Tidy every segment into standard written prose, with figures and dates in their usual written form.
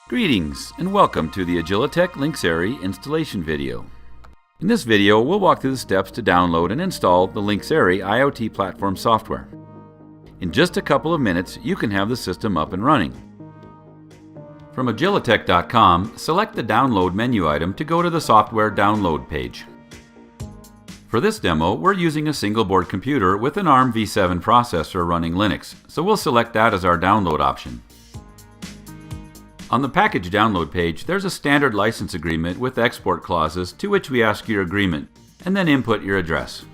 Greetings and welcome to the Agilatech Lynxari installation video. In this video, we'll walk through the steps to download and install the Lynxari IoT platform software. In just a couple of minutes, you can have the system up and running. From Agilatech.com, select the Download menu item to go to the Software Download page. For this demo, we're using a single-board computer with an ARM v7 processor running Linux, so we'll select that as our download option. On the package download page, there's a standard license agreement with export clauses to which we ask your agreement, and then input your address.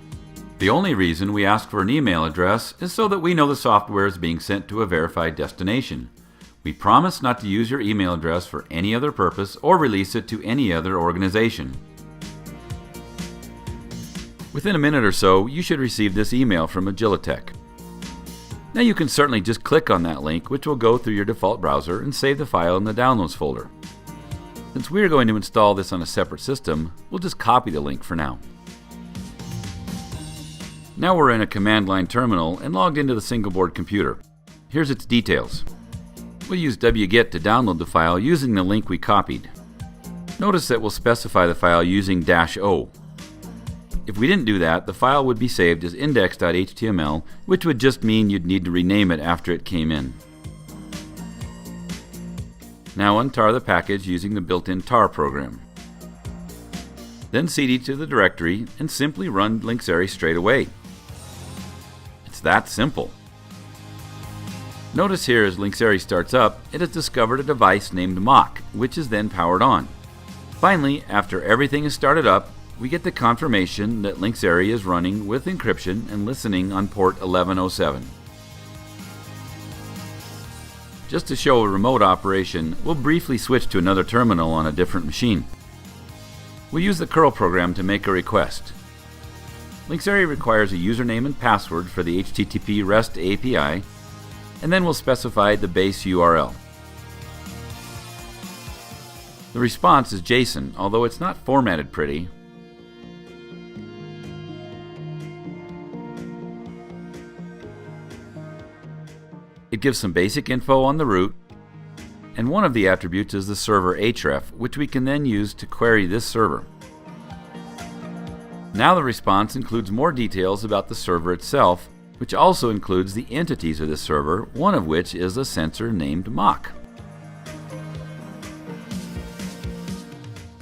The only reason we ask for an email address is so that we know the software is being sent to a verified destination. We promise not to use your email address for any other purpose or release it to any other organization. Within a minute or so, you should receive this email from Agilatech. Now you can certainly just click on that link, which will go through your default browser and save the file in the Downloads folder. Since we are going to install this on a separate system, we'll just copy the link for now. Now we're in a command line terminal and logged into the single board computer. Here's its details. We'll use wget to download the file using the link we copied. Notice that we'll specify the file using -o. If we didn't do that, the file would be saved as index.html, which would just mean you'd need to rename it after it came in. Now untar the package using the built-in tar program. Then cd to the directory and simply run Lynxari straight away. It's that simple. Notice here as Lynxari starts up, it has discovered a device named Mock, which is then powered on. Finally, after everything is started up, we get the confirmation that Lynxari is running with encryption and listening on port 1107. Just to show a remote operation, we'll briefly switch to another terminal on a different machine. We'll use the curl program to make a request. Lynxari requires a username and password for the HTTP REST API, and then we'll specify the base URL. The response is JSON, although it's not formatted pretty. It gives some basic info on the root, and one of the attributes is the server href, which we can then use to query this server. Now the response includes more details about the server itself, which also includes the entities of the server, one of which is a sensor named Mock.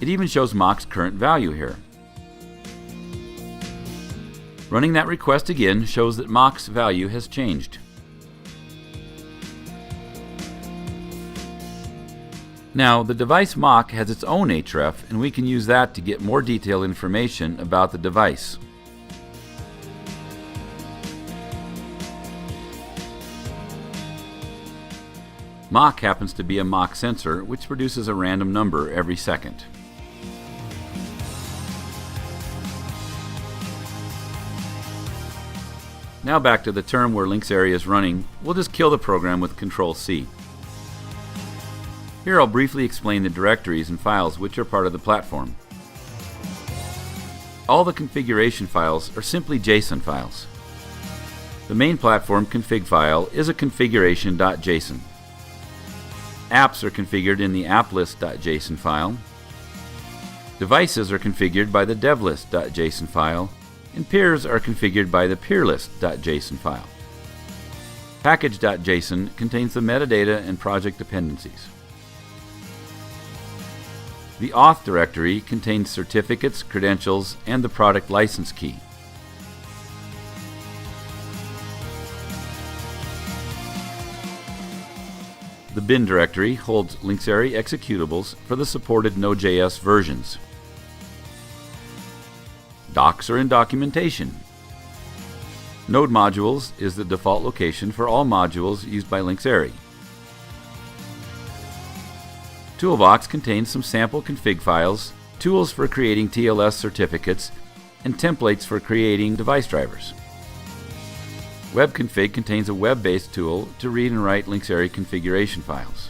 It even shows Mock's current value here. Running that request again shows that Mock's value has changed. Now, the device Mock has its own href, and we can use that to get more detailed information about the device. Mock happens to be a Mock sensor, which produces a random number every second. Now back to the term where Lynxari is running, we'll just kill the program with Ctrl-C. Here I'll briefly explain the directories and files which are part of the platform. All the configuration files are simply JSON files. The main platform config file is a configuration.json. Apps are configured in the applist.json file. Devices are configured by the devlist.json file, and peers are configured by the peerlist.json file. Package.json contains the metadata and project dependencies. The auth directory contains certificates, credentials, and the product license key. The bin directory holds Lynxari executables for the supported Node.js versions. Docs are in documentation. Node modules is the default location for all modules used by Lynxari. Toolbox contains some sample config files, tools for creating TLS certificates, and templates for creating device drivers. WebConfig contains a web-based tool to read and write Lynxari configuration files.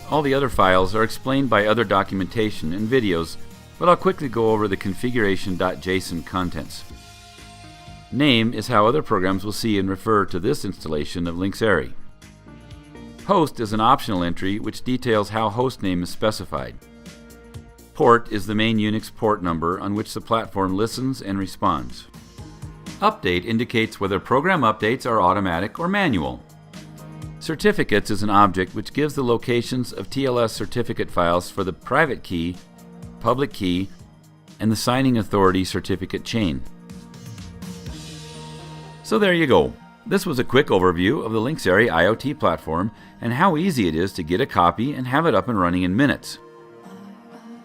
All the other files are explained by other documentation and videos, but I'll quickly go over the configuration.json contents. Name is how other programs will see and refer to this installation of Lynxari. Host is an optional entry which details how hostname is specified. Port is the main Unix port number on which the platform listens and responds. Update indicates whether program updates are automatic or manual. Certificates is an object which gives the locations of TLS certificate files for the private key, public key, and the signing authority certificate chain. So there you go. This was a quick overview of the Lynxari IoT platform and how easy it is to get a copy and have it up and running in minutes.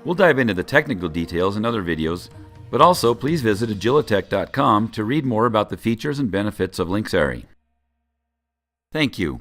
We'll dive into the technical details in other videos, but also please visit agilatech.com to read more about the features and benefits of Lynxari. Thank you.